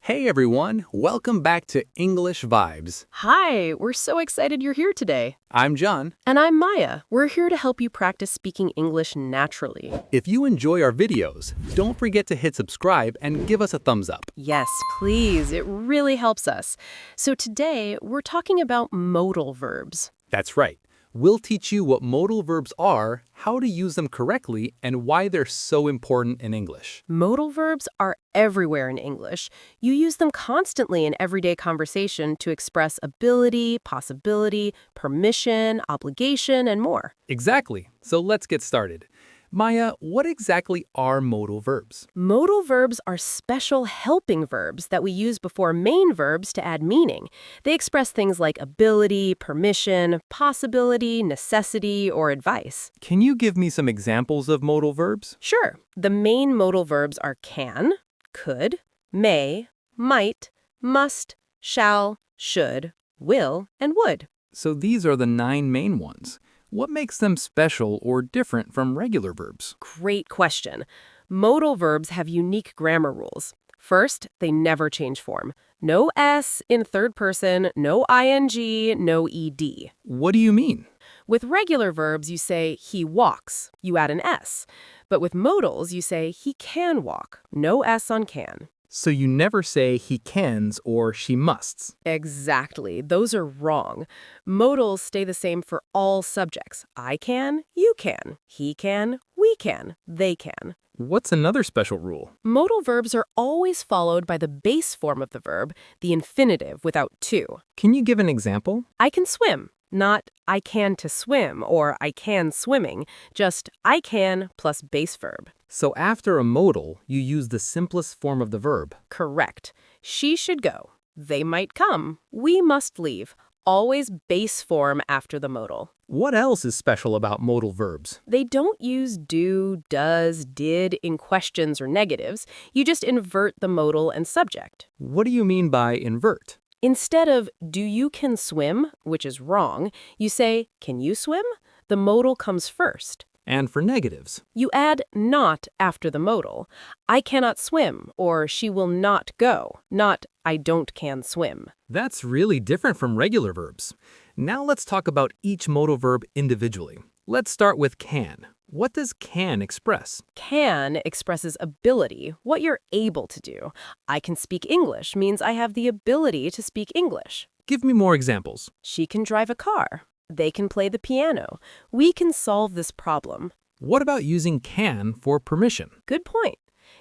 Hey everyone, welcome back to English Vibes. Hi, we're so excited you're here today. I'm John. And I'm Maya. We're here to help you practice speaking English naturally. If you enjoy our videos, don't forget to hit subscribe and give us a thumbs up. Yes, please. It really helps us. So today, we're talking about modal verbs. That's right. We'll teach you what modal verbs are, how to use them correctly, and why they're so important in English. Modal verbs are everywhere in English. You use them constantly in everyday conversation to express ability, possibility, permission, obligation, and more. Exactly. So let's get started. Maya, what exactly are modal verbs? Modal verbs are special helping verbs that we use before main verbs to add meaning. They express things like ability, permission, possibility, necessity, or advice. Can you give me some examples of modal verbs? Sure, the main modal verbs are can, could, may, might, must, shall, should, will, and would. So these are the 9 main ones. What makes them special or different from regular verbs? Great question. Modal verbs have unique grammar rules. First, they never change form. No S in third person, no ing, no ed. What do you mean? With regular verbs, you say he walks. You add an S. But with modals, you say he can walk. No S on can. So you never say he cans or she musts. Exactly. Those are wrong. Modals stay the same for all subjects. I can, you can, he can, we can, they can. What's another special rule? Modal verbs are always followed by the base form of the verb, the infinitive without to. Can you give an example? I can swim, not I can to swim or I can swimming, just I can plus base verb. So after a modal, you use the simplest form of the verb. Correct. She should go. They might come. We must leave. Always base form after the modal. What else is special about modal verbs? They don't use do, does, did in questions or negatives. You just invert the modal and subject. What do you mean by invert? Instead of do you can swim, which is wrong, you say can you swim? The modal comes first. And for negatives? You add not after the modal. I cannot swim, or she will not go, not I don't can swim. That's really different from regular verbs. Now let's talk about each modal verb individually. Let's start with can. What does can express? Can expresses ability, what you're able to do. I can speak English means I have the ability to speak English. Give me more examples. She can drive a car. They can play the piano. We can solve this problem. What about using can for permission? Good point.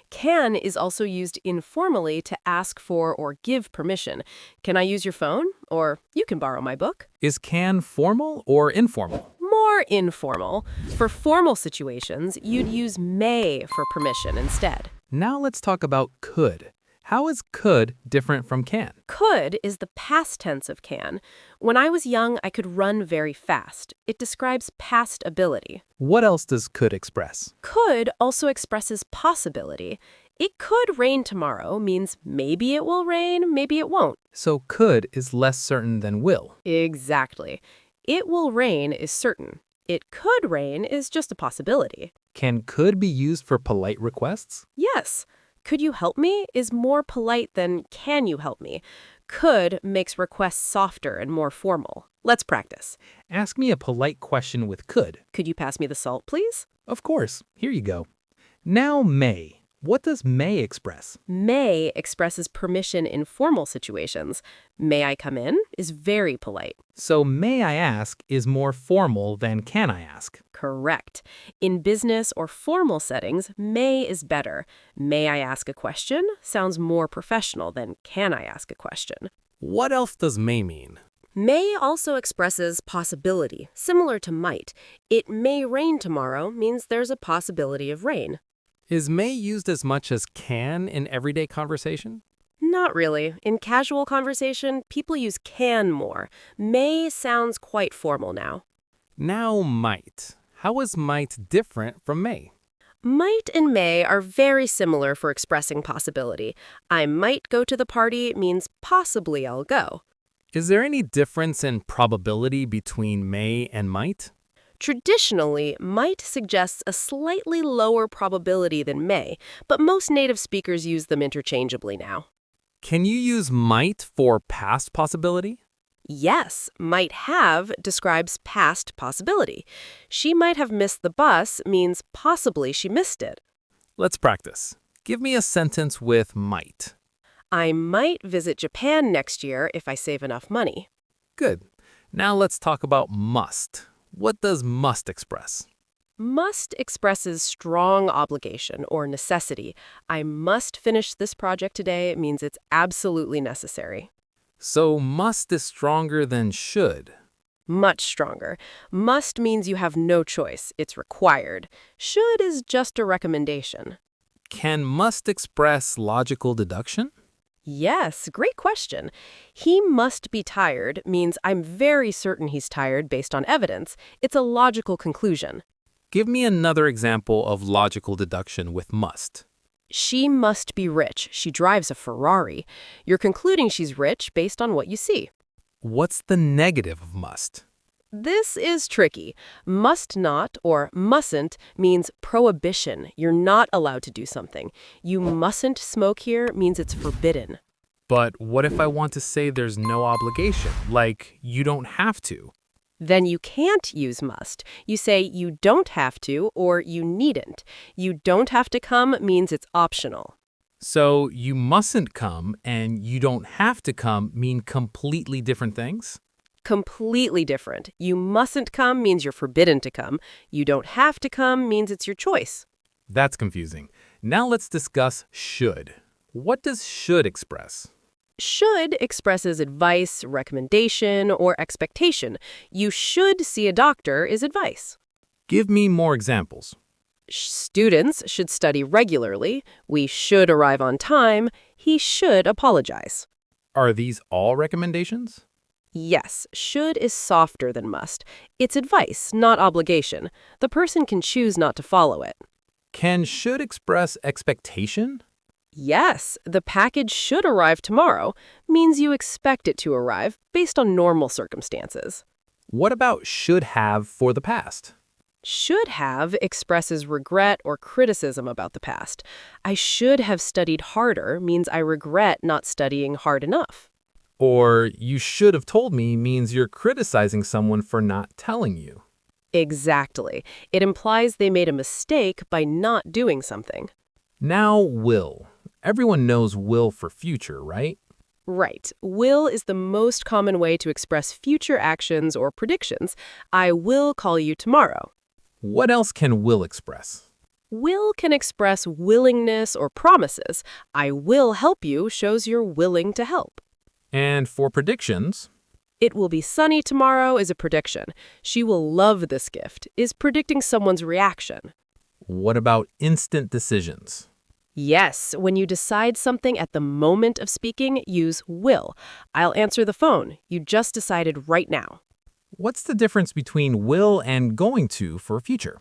Can is also used informally to ask for or give permission. Can I use your phone? Or you can borrow my book. Is can formal or informal? More informal. For formal situations, you'd use may for permission instead. Now let's talk about could. How is could different from can? Could is the past tense of can. When I was young, I could run very fast. It describes past ability. What else does could express? Could also expresses possibility. It could rain tomorrow means maybe it will rain, maybe it won't. So could is less certain than will. Exactly. It will rain is certain. It could rain is just a possibility. Can could be used for polite requests? Yes. Could you help me is more polite than can you help me. Could makes requests softer and more formal. Let's practice. Ask me a polite question with could. Could you pass me the salt, please? Of course. Here you go. Now may. What does may express? May expresses permission in formal situations. May I come in is very polite. So may I ask is more formal than can I ask. Correct. In business or formal settings, may is better. May I ask a question sounds more professional than can I ask a question. What else does may mean? May also expresses possibility, similar to might. It may rain tomorrow means there's a possibility of rain. Is may used as much as can in everyday conversation? Not really. In casual conversation, people use can more. May sounds quite formal now. Now might. How is might different from may? Might and may are very similar for expressing possibility. I might go to the party means possibly I'll go. Is there any difference in probability between may and might? Traditionally, might suggests a slightly lower probability than may, but most native speakers use them interchangeably now. Can you use might for past possibility? Yes, might have describes past possibility. She might have missed the bus means possibly she missed it. Let's practice. Give me a sentence with might. I might visit Japan next year if I save enough money. Good. Now let's talk about must. What does must express? Must expresses strong obligation or necessity. I must finish this project today means it's absolutely necessary. So must is stronger than should. Much stronger. Must means you have no choice. It's required. Should is just a recommendation. Can must express logical deduction? Yes, great question. He must be tired means I'm very certain he's tired based on evidence. It's a logical conclusion. Give me another example of logical deduction with must. She must be rich. She drives a Ferrari. You're concluding she's rich based on what you see. What's the negative of must? This is tricky. Must not or mustn't means prohibition. You're not allowed to do something. You mustn't smoke here means it's forbidden. But what if I want to say there's no obligation, like you don't have to? Then you can't use must. You say you don't have to or you needn't. You don't have to come means it's optional. So you mustn't come and you don't have to come mean completely different things? Completely different. You mustn't come means you're forbidden to come. You don't have to come means it's your choice. That's confusing. Now let's discuss should. What does should express? Should expresses advice, recommendation, or expectation. You should see a doctor is advice. Give me more examples. Students should study regularly. We should arrive on time. He should apologize. Are these all recommendations? Yes, should is softer than must. It's advice, not obligation. The person can choose not to follow it. Can should express expectation? Yes, the package should arrive tomorrow means you expect it to arrive based on normal circumstances. What about should have for the past? Should have expresses regret or criticism about the past. I should have studied harder means I regret not studying hard enough. Or you should have told me means you're criticizing someone for not telling you. Exactly. It implies they made a mistake by not doing something. Now will. Everyone knows will for future, right? Right. Will is the most common way to express future actions or predictions. I will call you tomorrow. What else can will express? Will can express willingness or promises. I will help you shows you're willing to help. And for predictions, It will be sunny tomorrow is a prediction. She will love this gift is predicting someone's reaction. what about instant decisions? Yes, when you decide something at the moment of speaking, use will. I'll answer the phone. You just decided right now. What's the difference between will and going to for future?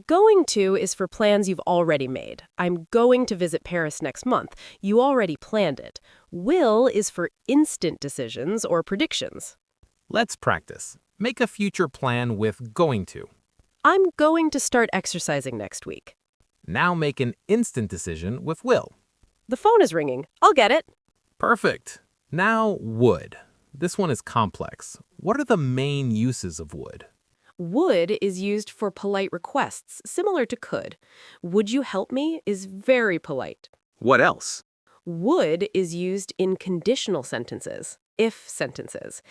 Going to is for plans you've already made. I'm going to visit Paris next month. You already planned it. Will is for instant decisions or predictions. Let's practice. Make a future plan with going to. I'm going to start exercising next week. Now make an instant decision with will. The phone is ringing. I'll get it. Perfect. Now would. This one is complex. What are the main uses of would? Would is used for polite requests, similar to could. Would you help me is very polite. What else? Would is used in conditional sentences, if sentences.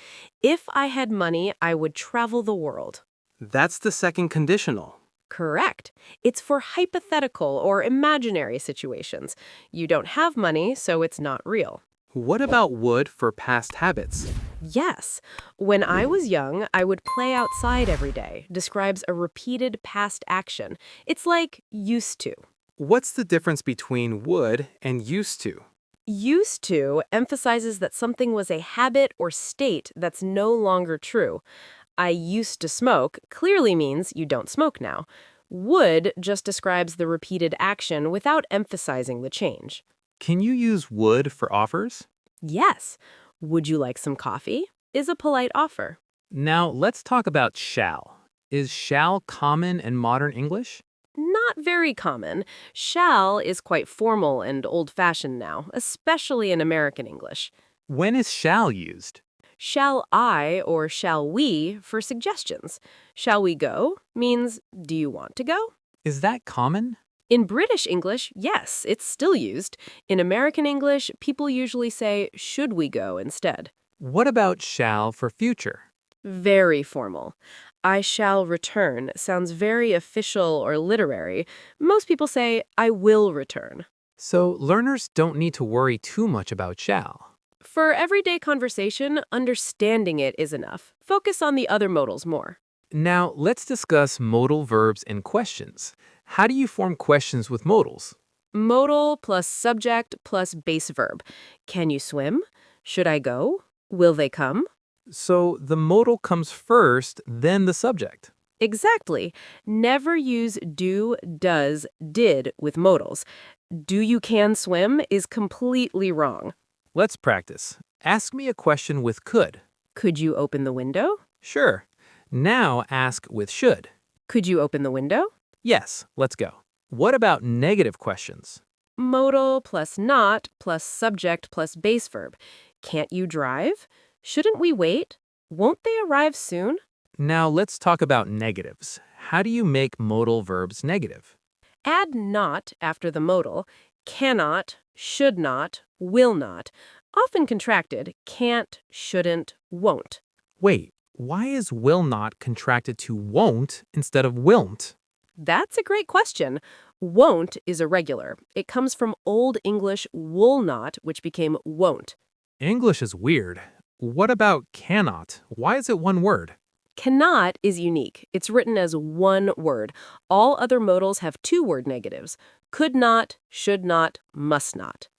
If I had money, I would travel the world. That's the second conditional. Correct. It's for hypothetical or imaginary situations. You don't have money, so it's not real. What about would for past habits? Yes. When I was young, I would play outside every day. Describes a repeated past action. It's like used to. What's the difference between would and used to? Used to emphasizes that something was a habit or state that's no longer true. I used to smoke clearly means you don't smoke now. Would just describes the repeated action without emphasizing the change. Can you use would for offers? Yes. Would you like some coffee? Is a polite offer. Now let's talk about shall. Is shall common in modern English? Not not very common. Shall is quite formal and old-fashioned now, especially in American English. When is shall used? Shall I or shall we for suggestions. Shall we go means, do you want to go? Is that common? In British English, yes, it's still used. In American English, people usually say, should we go instead. What about shall for future? Very formal. I shall return sounds very official or literary. Most people say, I will return. So learners don't need to worry too much about shall. For everyday conversation, understanding it is enough. Focus on the other modals more. Now, let's discuss modal verbs and questions. How do you form questions with modals? Modal plus subject plus base verb. Can you swim? Should I go? Will they come? So the modal comes first, then the subject. Exactly. Never use do, does, did with modals. Do you can swim is completely wrong. Let's practice. Ask me a question with could. Could you open the window? Sure. Now ask with should. Could you open the window? Yes, let's go. What about negative questions? Modal plus not plus subject plus base verb. Can't you drive? Shouldn't we wait? Won't they arrive soon? Now let's talk about negatives. How do you make modal verbs negative? Add not after the modal. Cannot, should not, will not. Often contracted, can't, shouldn't, won't. Wait, why is will not contracted to won't instead of willn't? That's a great question. Won't is irregular. It comes from Old English wool not, which became won't. English is weird. What about cannot? Why is it one word? Cannot is unique. It's written as one word. All other modals have two-word negatives. Could not, should not, must not.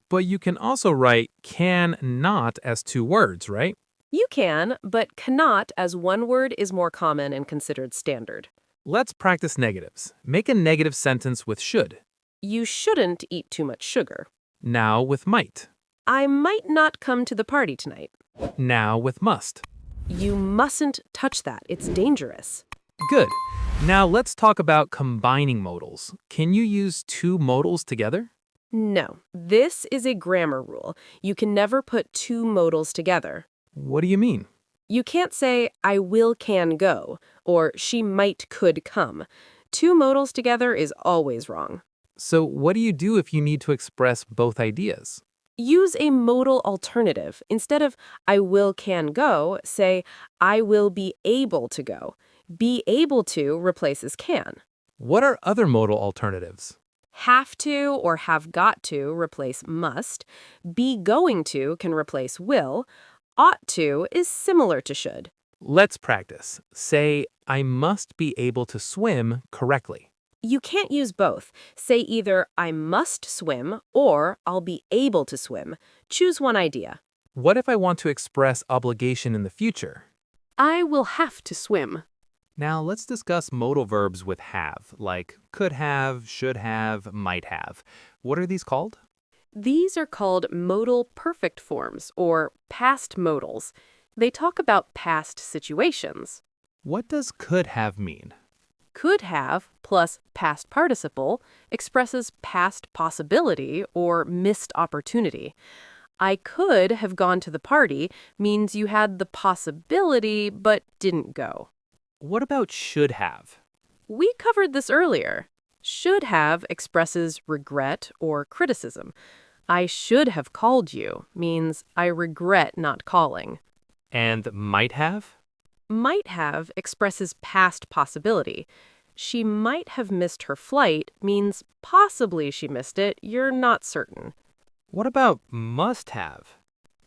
But you can also write can not as two words, right? You can, but cannot as one word is more common and considered standard. Let's practice negatives. Make a negative sentence with should. You shouldn't eat too much sugar. Now with might. I might not come to the party tonight. Now with must. You mustn't touch that. It's dangerous. Good. Now let's talk about combining modals. Can you use two modals together? No, this is a grammar rule. You can never put two modals together. What do you mean? You can't say, I will can go, or she might could come. Two modals together is always wrong. So what do you do if you need to express both ideas? Use a modal alternative. Instead of I will can go, say I will be able to go. Be able to replaces can. What are other modal alternatives? Have to or have got to replace must. Be going to can replace will. Ought to is similar to should. Let's practice. Say, I must be able to swim correctly. You can't use both. Say either I must swim or I'll be able to swim. Choose one idea. What if I want to express obligation in the future? I will have to swim. Now let's discuss modal verbs with have, like could have, should have, might have. What are these called? These are called modal perfect forms, or past modals. They talk about past situations. What does could have mean? Could have plus past participle expresses past possibility or missed opportunity. I could have gone to the party means you had the possibility but didn't go. What about should have? We covered this earlier. Should have expresses regret or criticism. I should have called you means I regret not calling. And might have? Might have expresses past possibility. She might have missed her flight means possibly she missed it, you're not certain. What about must have?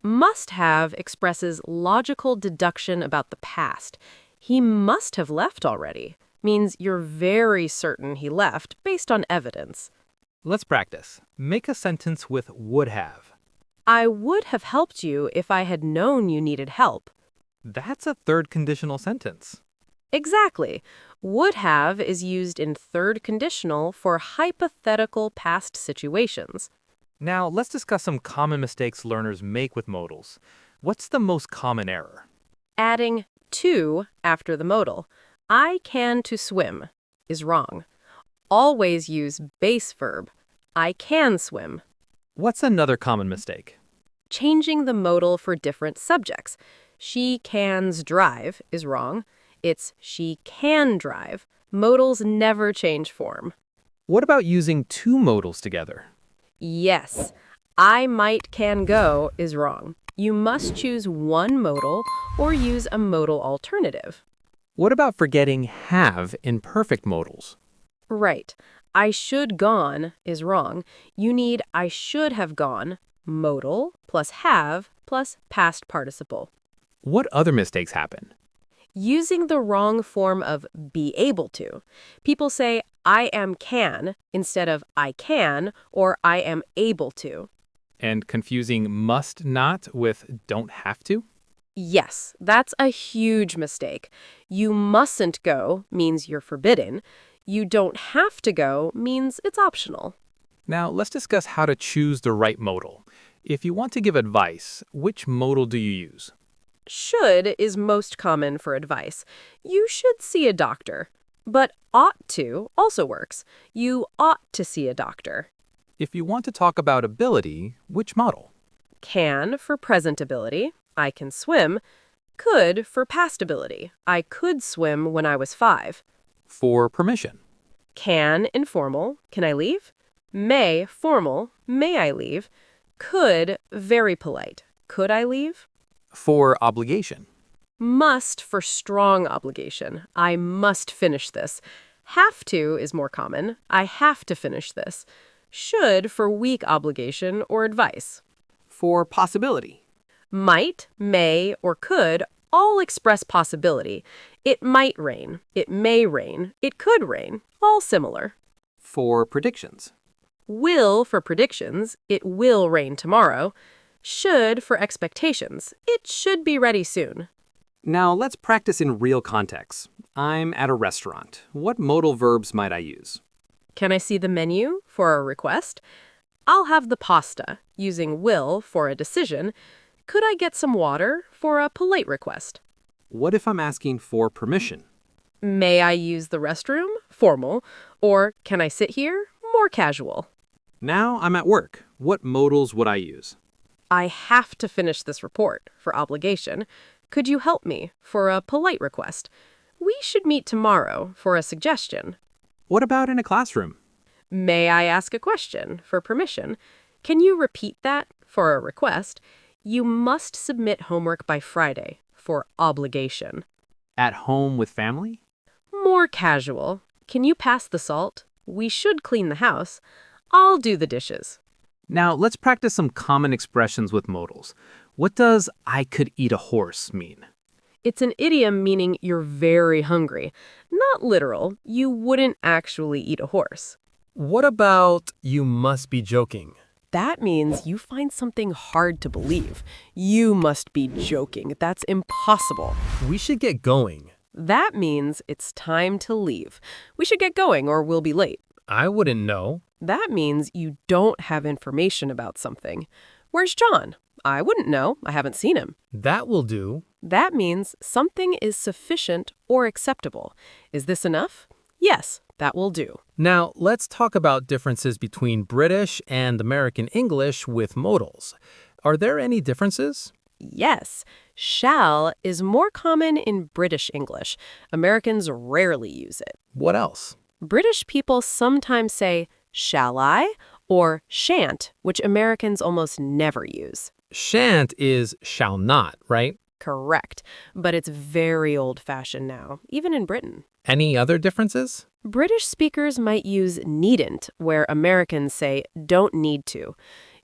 Must have expresses logical deduction about the past. He must have left already means you're very certain he left based on evidence. Let's practice. Make a sentence with would have. I would have helped you if I had known you needed help. That's a third conditional sentence. Exactly. Would have is used in third conditional for hypothetical past situations. Now, let's discuss some common mistakes learners make with modals. What's the most common error? Adding to after the modal. I can to swim is wrong. Always use base verb. I can swim. What's another common mistake? Changing the modal for different subjects. She cans drive is wrong. It's she can drive. Modals never change form. What about using two modals together? Yes, I might can go is wrong. You must choose one modal or use a modal alternative. What about forgetting have in perfect modals? Right. I should gone is wrong. You need I should have gone, modal plus have plus past participle. What other mistakes happen? Using the wrong form of be able to. People say I am can instead of I can or I am able to. And confusing must not with don't have to? Yes, that's a huge mistake. You mustn't go means you're forbidden. You don't have to go means it's optional. Now, let's discuss how to choose the right modal. If you want to give advice, which modal do you use? Should is most common for advice. You should see a doctor. But ought to also works. You ought to see a doctor. If you want to talk about ability, which modal? Can for present ability. I can swim. Could for past ability. I could swim when I was 5. For permission. Can informal. Can I leave? May formal. May I leave? Could very polite. Could I leave? For obligation. Must for strong obligation. I must finish this. Have to is more common. I have to finish this. Should for weak obligation or advice. For possibility. Might, may, or could all express possibility. It might rain. It may rain. It could rain. All similar. For predictions. Will for predictions. It will rain tomorrow. Should for expectations. It should be ready soon. Now let's practice in real context. I'm at a restaurant. What modal verbs might I use? Can I see the menu for a request? I'll have the pasta, using will for a decision. Could I get some water for a polite request? What if I'm asking for permission? May I use the restroom? Formal. Or can I sit here? More casual. Now I'm at work. What modals would I use? I have to finish this report for obligation. Could you help me for a polite request? We should meet tomorrow for a suggestion. What about in a classroom? May I ask a question for permission? Can you repeat that for a request? You must submit homework by Friday for obligation. At home with family? More casual. Can you pass the salt? We should clean the house. I'll do the dishes. Now let's practice some common expressions with modals. What does I could eat a horse mean? It's an idiom meaning you're very hungry. Not literal. You wouldn't actually eat a horse. What about you must be joking? That means you find something hard to believe. You must be joking. That's impossible. We should get going. That means it's time to leave. We should get going or we'll be late. I wouldn't know. That means you don't have information about something. Where's John? I wouldn't know. I haven't seen him. That will do. That means something is sufficient or acceptable. Is this enough? Yes, that will do. Now, let's talk about differences between British and American English with modals. Are there any differences? Yes, shall is more common in British English. Americans rarely use it. What else? British people sometimes say, shall I? Or shan't, which Americans almost never use. Shan't is shall not, right? Correct, but it's very old-fashioned now, even in Britain. Any other differences? British speakers might use needn't, where Americans say don't need to.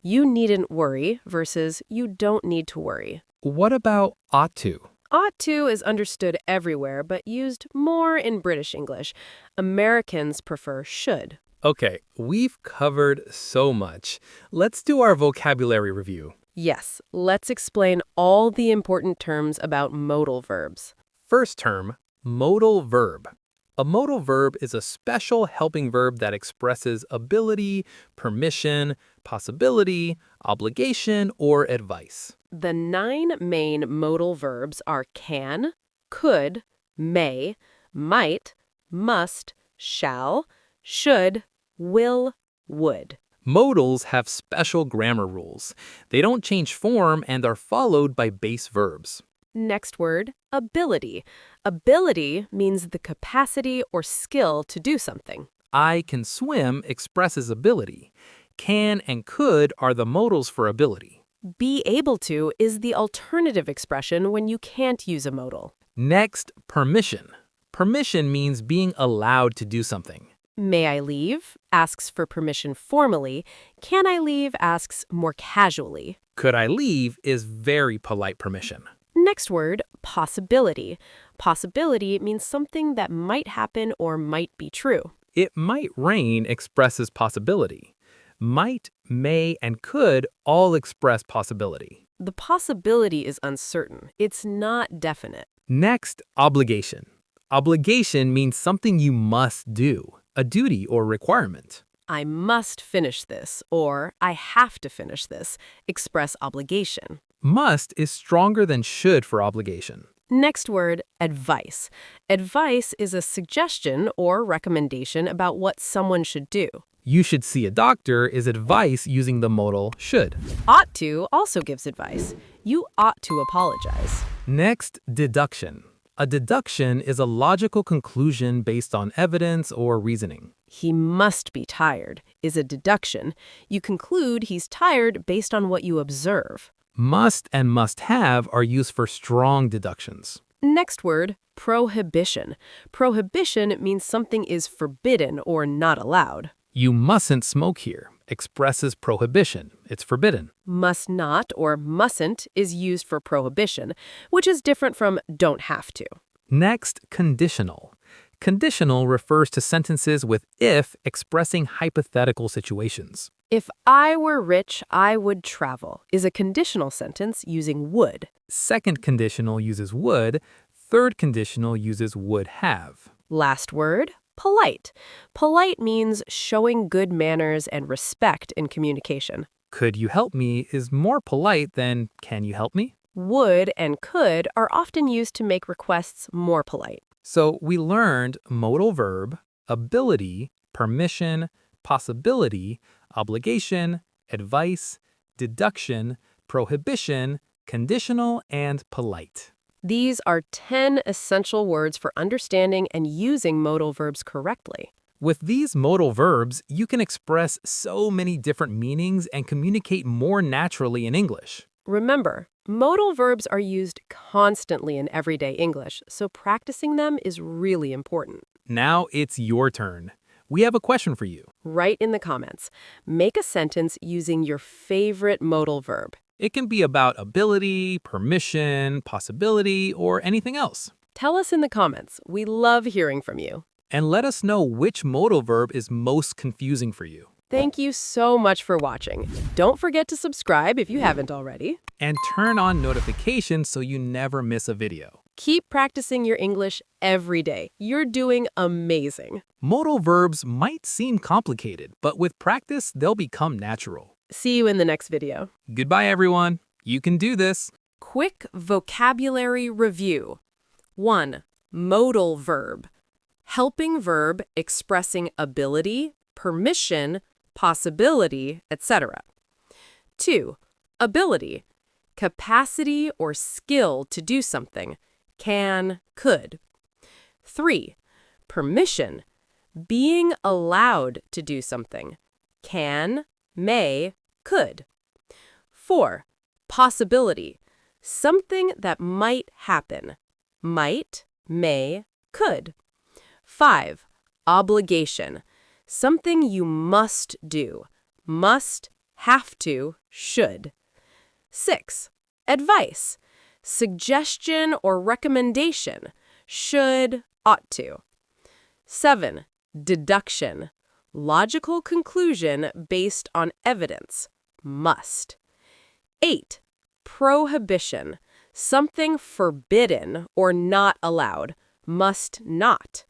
You needn't worry versus you don't need to worry. What about ought to? Ought to is understood everywhere, but used more in British English. Americans prefer should. Okay, we've covered so much. Let's do our vocabulary review. Yes, let's explain all the important terms about modal verbs. First term, modal verb. A modal verb is a special helping verb that expresses ability, permission, possibility, obligation, or advice. The 9 main modal verbs are can, could, may, might, must, shall, should, will, would. Modals have special grammar rules. They don't change form and are followed by base verbs. Next word, ability. Ability means the capacity or skill to do something. I can swim expresses ability. Can and could are the modals for ability. Be able to is the alternative expression when you can't use a modal. Next, permission. Permission means being allowed to do something. May I leave asks for permission formally. Can I leave asks more casually. Could I leave is very polite permission. Next word, possibility. Possibility means something that might happen or might be true. It might rain expresses possibility. Might, may, and could all express possibility. The possibility is uncertain. It's not definite. Next, obligation. Obligation means something you must do, a duty or requirement. I must finish this, or I have to finish this. Express obligation. Must is stronger than should for obligation. Next word, advice. Advice is a suggestion or recommendation about what someone should do. You should see a doctor is advice using the modal should. Ought to also gives advice. You ought to apologize. Next, deduction. A deduction is a logical conclusion based on evidence or reasoning. He must be tired is a deduction. You conclude he's tired based on what you observe. Must and must have are used for strong deductions. Next word, prohibition. Prohibition means something is forbidden or not allowed. You mustn't smoke here expresses prohibition. It's forbidden. Must not or mustn't is used for prohibition, which is different from don't have to. Next, conditional. Conditional refers to sentences with if expressing hypothetical situations. If I were rich, I would travel is a conditional sentence using would. Second conditional uses would. Third conditional uses would have. Last word, polite. Polite means showing good manners and respect in communication. Could you help me is more polite than can you help me? Would and could are often used to make requests more polite. So we learned modal verb, ability, permission, possibility, obligation, advice, deduction, prohibition, conditional, and polite. These are 10 essential words for understanding and using modal verbs correctly. With these modal verbs, you can express so many different meanings and communicate more naturally in English. Remember, modal verbs are used constantly in everyday English, so practicing them is really important. Now it's your turn. We have a question for you. Write in the comments. Make a sentence using your favorite modal verb. It can be about ability, permission, possibility, or anything else. Tell us in the comments. We love hearing from you. And let us know which modal verb is most confusing for you. Thank you so much for watching. Don't forget to subscribe if you haven't already. And turn on notifications so you never miss a video. Keep practicing your English every day. You're doing amazing. Modal verbs might seem complicated, but with practice, they'll become natural. See you in the next video. Goodbye, everyone. You can do this. Quick vocabulary review. 1. Modal verb. Helping verb expressing ability, permission, possibility, etc. 2. Ability. Capacity or skill to do something. Can, could. 3. Permission. Being allowed to do something. Can, may, could. 4. Possibility. Something that might happen. Might, may, could. 5. Obligation. Something you must do. Must, have to, should. 6. Advice. Suggestion or recommendation. Should, ought to. 7. Deduction. Logical conclusion based on evidence. Must. 8. Prohibition. Something forbidden or not allowed. Must not.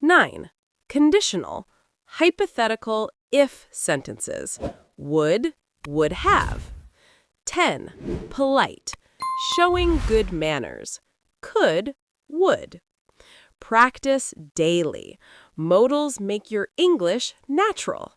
9. Conditional. Hypothetical if sentences. Would, would have. 10. Polite. Showing good manners. Could, would. Practice daily. Modals make your English natural.